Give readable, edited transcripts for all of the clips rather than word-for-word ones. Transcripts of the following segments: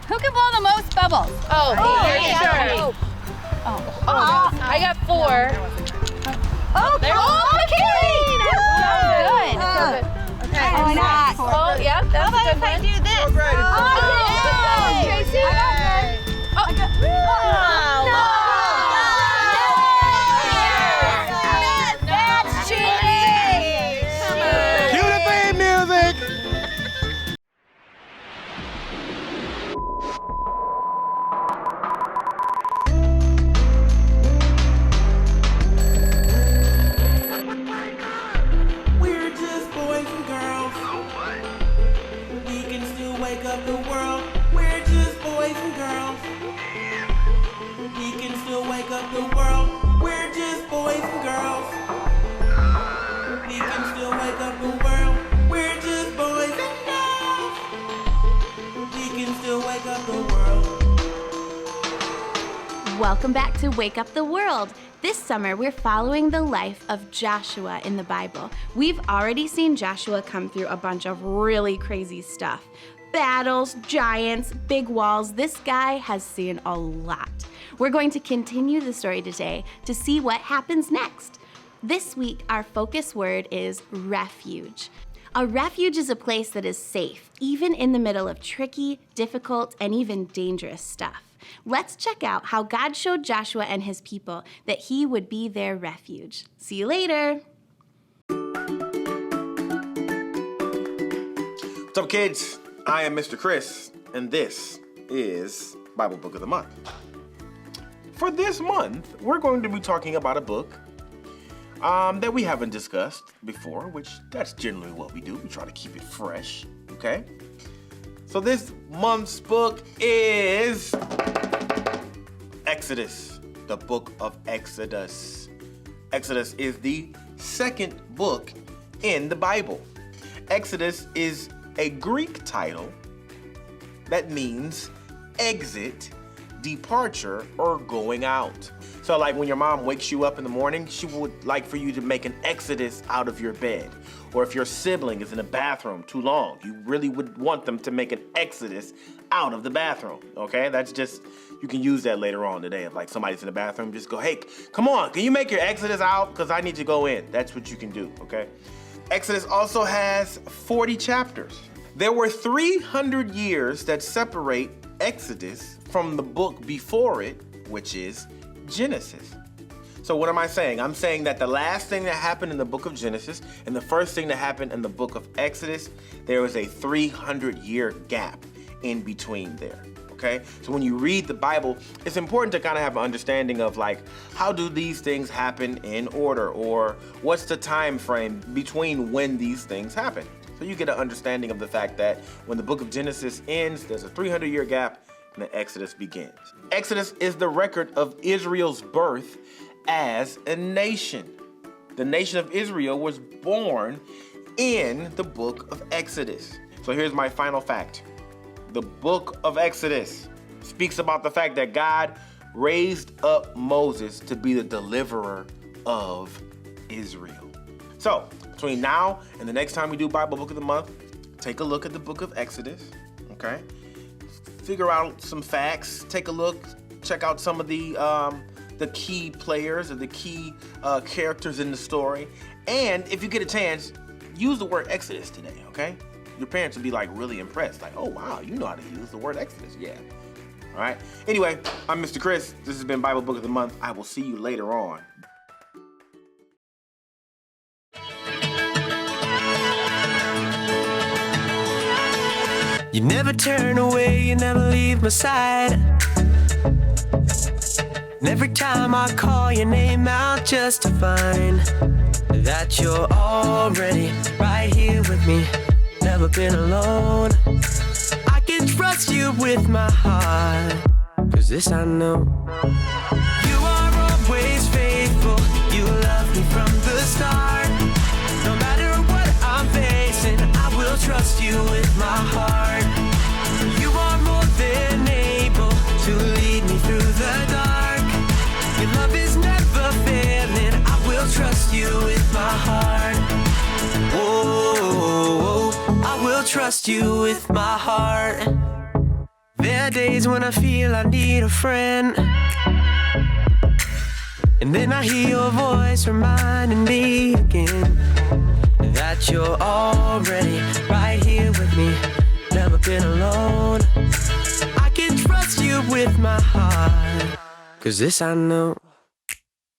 Who can blow the most bubbles? Oh, yeah, sure. I got 4. Oh, Katie! Good. Okay. Oh, nice. Oh, yeah, that's a good one. do this? Oh, yay! Tracy. That's cheating! Cue the theme music! We're just boys and girls. We can still wake up the world. We're just boys and girls. We can still wake up the world. We're just boys and girls. We can still wake up the world. We're just boys and girls. We can still wake up the world. Welcome back to Wake Up the World. This summer, we're following the life of Joshua in the Bible. We've already seen Joshua come through a bunch of really crazy stuff. Battles, giants, big walls. This guy has seen a lot. We're going to continue the story today to see what happens next. This week, our focus word is refuge. A refuge is a place that is safe, even in the middle of tricky, difficult, and even dangerous stuff. Let's check out how God showed Joshua and his people that he would be their refuge. See you later. What's up, kids? I am Mr. Chris, and this is Bible Book of the Month. For this month, we're going to be talking about a book that we haven't discussed before, which that's generally what we do. We try to keep it fresh, okay? So this month's book is Exodus, the book of Exodus. Exodus is the second book in the Bible. Exodus is a Greek title that means exit, departure, or going out. So like when your mom wakes you up in the morning, she would like for you to make an exodus out of your bed. Or if your sibling is in the bathroom too long, you really would want them to make an exodus out of the bathroom, okay? That's just, you can use that later on today. If like somebody's in the bathroom, just go, hey, come on, can you make your exodus out? Because I need to go in. That's what you can do, okay? Exodus also has 40 chapters. There were 300 years that separate Exodus from the book before it, which is Genesis. So what am I saying? I'm saying that the last thing that happened in the book of Genesis and the first thing that happened in the book of Exodus, there was a 300-year gap in between there, okay? So when you read the Bible, it's important to kind of have an understanding of like, how do these things happen in order, or what's the time frame between when these things happen? So you get an understanding of the fact that when the book of Genesis ends, there's a 300-year gap and the Exodus begins. Exodus is the record of Israel's birth as a nation. The nation of Israel was born in the book of Exodus. So here's my final fact. The book of Exodus speaks about the fact that God raised up Moses to be the deliverer of Israel. So between now and the next time we do Bible Book of the Month, take a look at the book of Exodus, okay? Figure out some facts, take a look, check out some of the key players or the key characters in the story. And if you get a chance, use the word Exodus today, okay? Your parents will be like really impressed. Like, oh wow, you know how to use the word Exodus, yeah. All right, anyway, I'm Mr. Chris. This has been Bible Book of the Month. I will see you later on. You never turn away, you never leave my side. And every time I call your name out just to find that you're already right here with me, never been alone. I can trust you with my heart, 'cause this I know. You are always faithful, you love me from the start. No matter what I'm facing, I will trust you with my heart. You are more than able to lead me through the dark. Your love is never failing, I will trust you with my heart. Oh, I will trust you with my heart. There the days when I feel I need a friend. And then I hear your voice reminding me again that you're already right here with me, never been alone. I can trust you with my heart, 'cause this I know.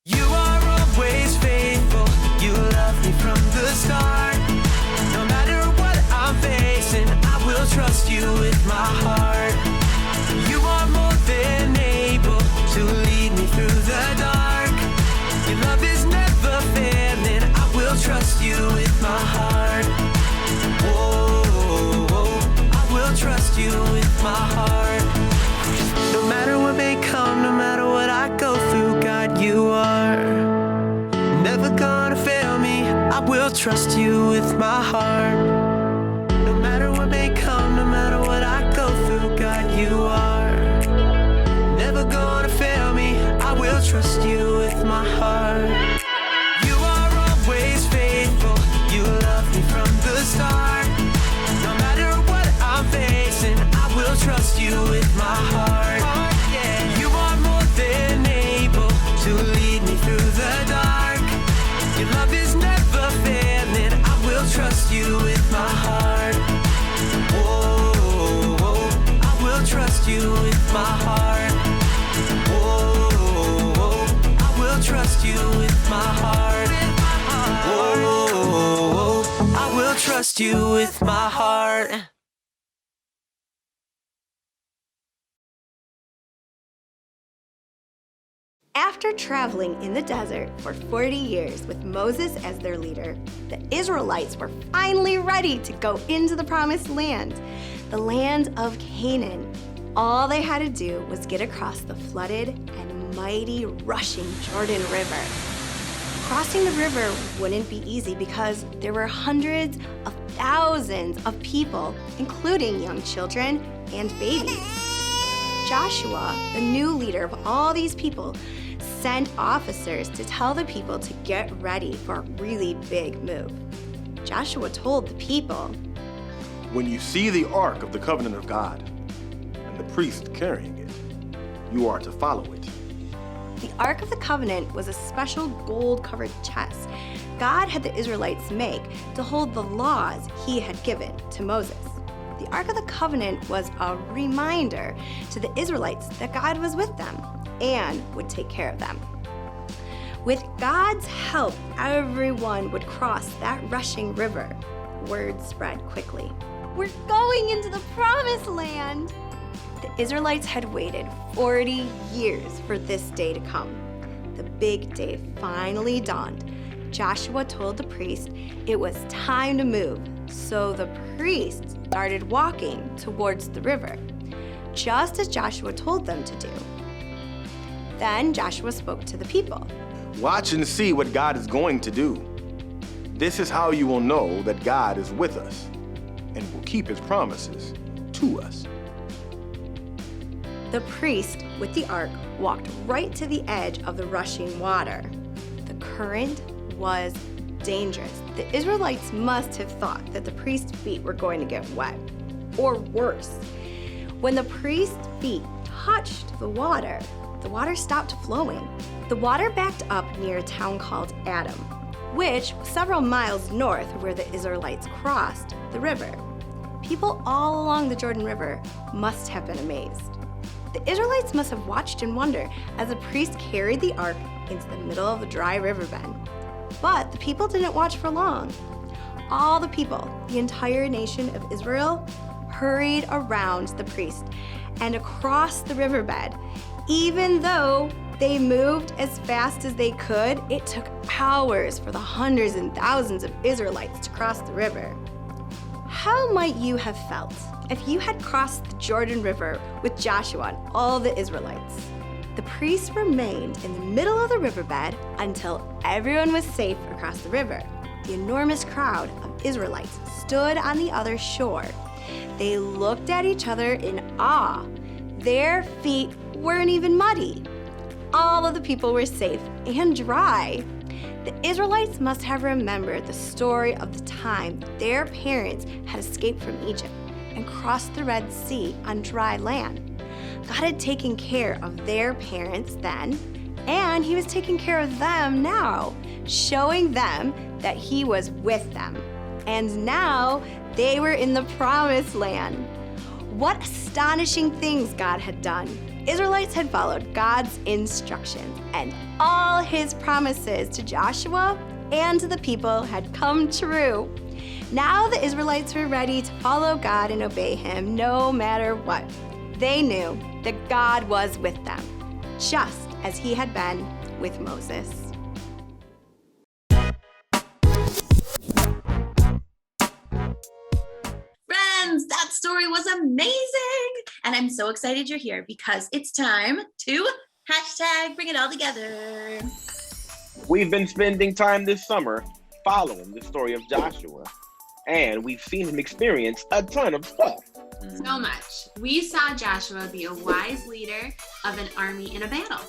You are always faithful, you love me from the start. No matter what I'm facing, I will trust you with my heart. You are more than able to lead me through the dark. Your love is never failing, I will trust you with my heart. Oh, I will trust you with my heart. No matter what may come, no matter what I go through, God, you are never gonna fail me. I will trust you with my heart. No matter what may come, no matter what I go through, God, you are never gonna fail me. I will trust you with my heart. You are always faithful, you love me from the start. No matter what I'm facing, I will trust you with my heart. You are more than able to lead me through the dark. Your love is never failing, I will trust you with my heart. Oh, I will trust you with my heart. Oh, I will trust you with my heart. Oh, I will trust you with my heart. After traveling in the desert for 40 years with Moses as their leader, the Israelites were finally ready to go into the promised land, the land of Canaan. All they had to do was get across the flooded and mighty rushing Jordan River. Crossing the river wouldn't be easy because there were hundreds of thousands of people, including young children and babies. Joshua, the new leader of all these people, sent officers to tell the people to get ready for a really big move. Joshua told the people, When you see the Ark of the Covenant of God and the priest carrying it, you are to follow it. the Ark of the Covenant was a special gold-covered chest God had the Israelites make to hold the laws he had given to Moses. The Ark of the Covenant was a reminder to the Israelites that God was with them and would take care of them. With God's help, everyone would cross that rushing river. Word spread quickly. We're going into the promised land! The Israelites had waited 40 years for this day to come. The big day finally dawned. Joshua told the priest it was time to move, so the priests started walking towards the river, just as Joshua told them to do. Then Joshua spoke to the people. Watch and see what God is going to do. This is how you will know that God is with us and will keep his promises to us. The priest with the ark walked right to the edge of the rushing water. The current was dangerous. The Israelites must have thought that the priest's feet were going to get wet, or worse. When the priest's feet touched the water stopped flowing. The water backed up near a town called Adam, which was several miles north of where the Israelites crossed the river. People all along the Jordan River must have been amazed. The Israelites must have watched in wonder as the priest carried the ark into the middle of the dry riverbed. But the people didn't watch for long. All the people, the entire nation of Israel, hurried around the priest and across the riverbed. Even though they moved as fast as they could, it took hours for the hundreds and thousands of Israelites to cross the river. How might you have felt if you had crossed the Jordan River with Joshua and all the Israelites? The priests remained in the middle of the riverbed until everyone was safe across the river. The enormous crowd of Israelites stood on the other shore. They looked at each other in awe. Their feet weren't even muddy. All of the people were safe and dry. The Israelites must have remembered the story of the time their parents had escaped from Egypt and crossed the Red Sea on dry land. God had taken care of their parents then, and he was taking care of them now, showing them that he was with them. And now they were in the promised land. What astonishing things God had done. Israelites had followed God's instructions, and all his promises to Joshua and to the people had come true. Now the Israelites were ready to follow God and obey him no matter what. They knew that God was with them, just as he had been with Moses. Friends, that story was amazing. And I'm so excited you're here because it's time to #bring it all together. We've been spending time this summer following the story of Joshua, and we've seen him experience a ton of stuff. So much. We saw Joshua be a wise leader of an army in a battle.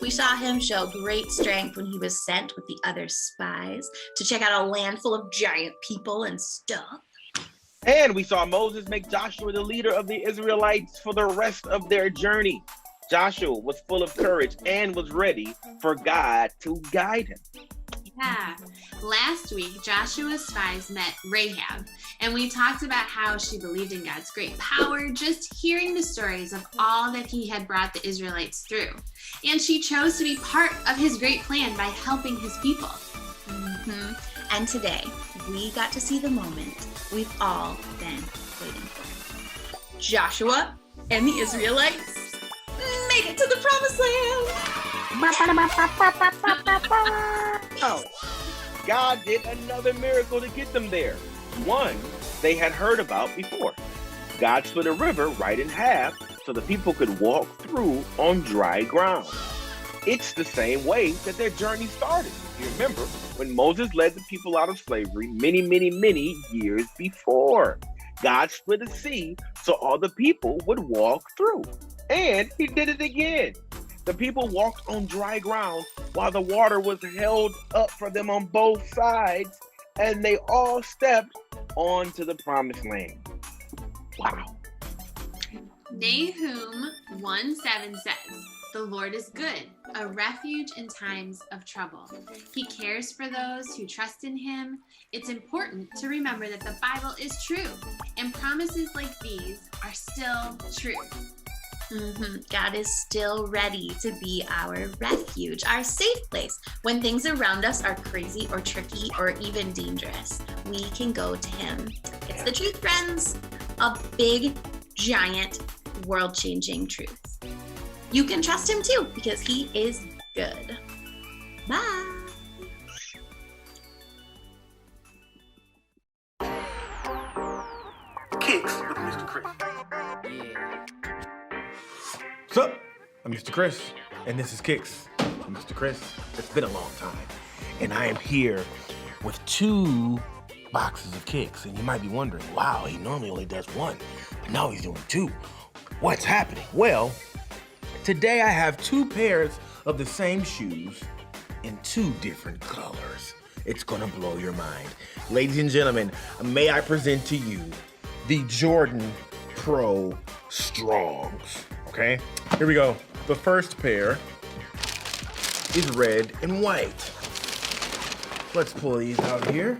We saw him show great strength when he was sent with the other spies to check out a land full of giant people and stuff. And we saw Moses make Joshua the leader of the Israelites for the rest of their journey. Joshua was full of courage and was ready for God to guide him. Yeah. Last week, Joshua's spies met Rahab, and we talked about how she believed in God's great power just hearing the stories of all that he had brought the Israelites through. And she chose to be part of his great plan by helping his people. And today, we got to see the moment we've all been waiting for. Joshua and the Israelites made it to the promised land. Oh, God did another miracle to get them there. One they had heard about before. God split a river right in half so the people could walk through on dry ground. It's the same way that their journey started. You remember when Moses led the people out of slavery many years before. God split a sea so all the people would walk through. And he did it again. The people walked on dry ground while the water was held up for them on both sides, and they all stepped onto the promised land. Wow. Nahum 1:7 says, "The Lord is good, a refuge in times of trouble. He cares for those who trust in him." It's important to remember that the Bible is true, and promises like these are still true. God is still ready to be our refuge, our safe place. When things around us are crazy or tricky or even dangerous, we can go to him. It's the truth, friends. A big, giant, world-changing truth. You can trust him too because he is good. Bye. Kicks with Mr. Chris. What's up? I'm Mr. Chris, and this is Kicks with Mr. Chris. It's been a long time, and I am here with 2 boxes of Kicks, and you might be wondering, wow, he normally only does 1, but now he's doing 2. What's happening? Well, today I have 2 pairs of the same shoes in 2 different colors. It's gonna blow your mind. Ladies and gentlemen, may I present to you the Jordan Pro Strongs, okay? Here we go. The first pair is red and white. Let's pull these out here.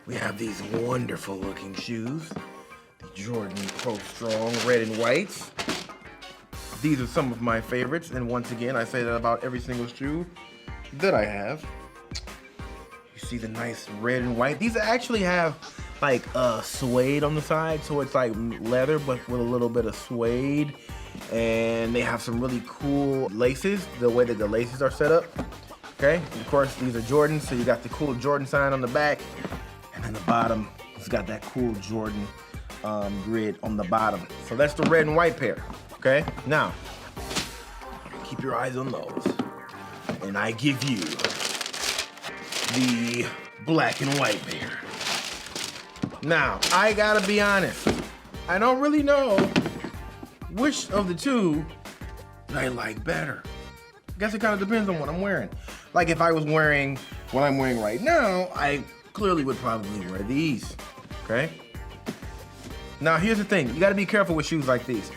We have these wonderful looking shoes. The Jordan Pro Strong red and whites. These are some of my favorites, and once again, I say that about every single shoe that I have. You see the nice red and white. These actually have like suede on the side, so it's like leather but with a little bit of suede, and they have some really cool laces, the way that the laces are set up. Okay, and of course these are Jordans, so you got the cool Jordan sign on the back, and then the bottom it's got that cool Jordan grid on the bottom. So that's the red and white pair. Okay, now keep your eyes on those, and I give you the black and white pair. Now, I gotta be honest, I don't really know which of the 2 that I like better. I guess it kind of depends on what I'm wearing. Like if I was wearing what I'm wearing right now, I clearly would probably wear these, okay? Now here's the thing, you gotta be careful with shoes like these.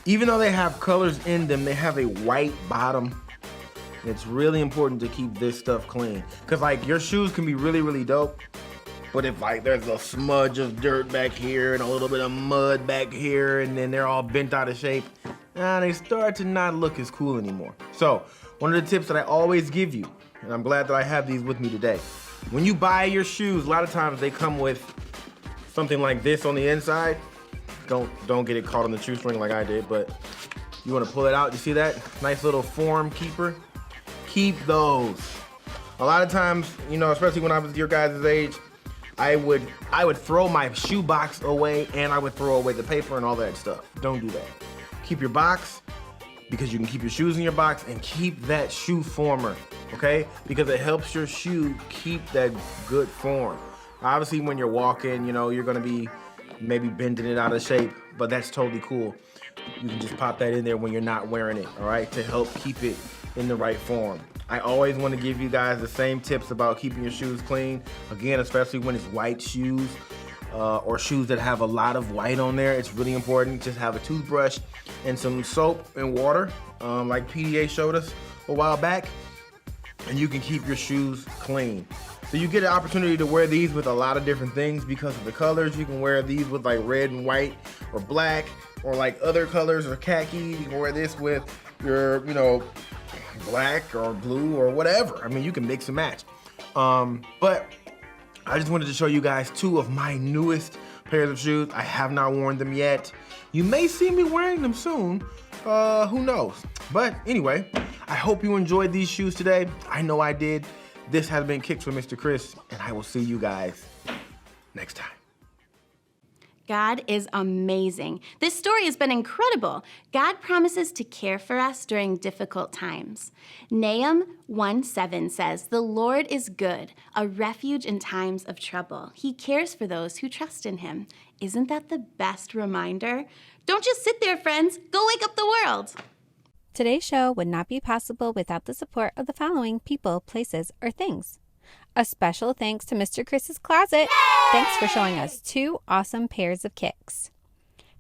Even though they have colors in them, they have a white bottom. It's really important to keep this stuff clean. Cause like your shoes can be really, really dope. But if like there's a smudge of dirt back here and a little bit of mud back here and then they're all bent out of shape, they start to not look as cool anymore. So one of the tips that I always give you, and I'm glad that I have these with me today. When you buy your shoes, a lot of times they come with something like this on the inside. Don't get it caught on the shoestring like I did, but you wanna pull it out. You see that? Nice little form keeper. Keep those. A lot of times, you know, especially when I was your guys' age, I would throw my shoe box away and I would throw away the paper and all that stuff. Don't do that. Keep your box because you can keep your shoes in your box and keep that shoe former, okay? Because it helps your shoe keep that good form. Obviously, when you're walking, you know, you're gonna be maybe bending it out of shape, but that's totally cool. You can just pop that in there when you're not wearing it, all right? To help keep it in the right form. I always want to give you guys the same tips about keeping your shoes clean. Again, especially when it's white shoes or shoes that have a lot of white on there. It's really important. Just have a toothbrush and some soap and water, like PDA showed us a while back, and you can keep your shoes clean. So you get an opportunity to wear these with a lot of different things because of the colors. You can wear these with like red and white or black or like other colors or khaki. You can wear this with your, you know, black or blue or whatever. I mean, you can mix and match. But I just wanted to show you guys two of my newest pairs of shoes. I have not worn them yet. You may see me wearing them soon. Who knows? But anyway, I hope you enjoyed these shoes today. I know I did. This has been Kicks with Mr. Chris, and I will see you guys next time. God is amazing. This story has been incredible. God promises to care for us during difficult times. Nahum 1:7 says, "The Lord is good, a refuge in times of trouble. He cares for those who trust in him." Isn't that the best reminder? Don't just sit there, friends. Go wake up the world. Today's show would not be possible without the support of the following people, places, or things. A special thanks to Mr. Chris's Closet. Thanks for showing us 2 awesome pairs of kicks.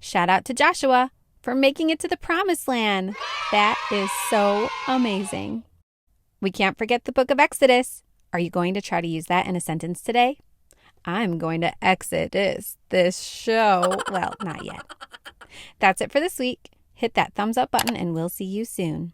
Shout out to Joshua for making it to the promised land. That is so amazing. We can't forget the book of Exodus. Are you going to try to use that in a sentence today? I'm going to Exodus this show. Well, not yet. That's it for this week. Hit that thumbs up button and we'll see you soon.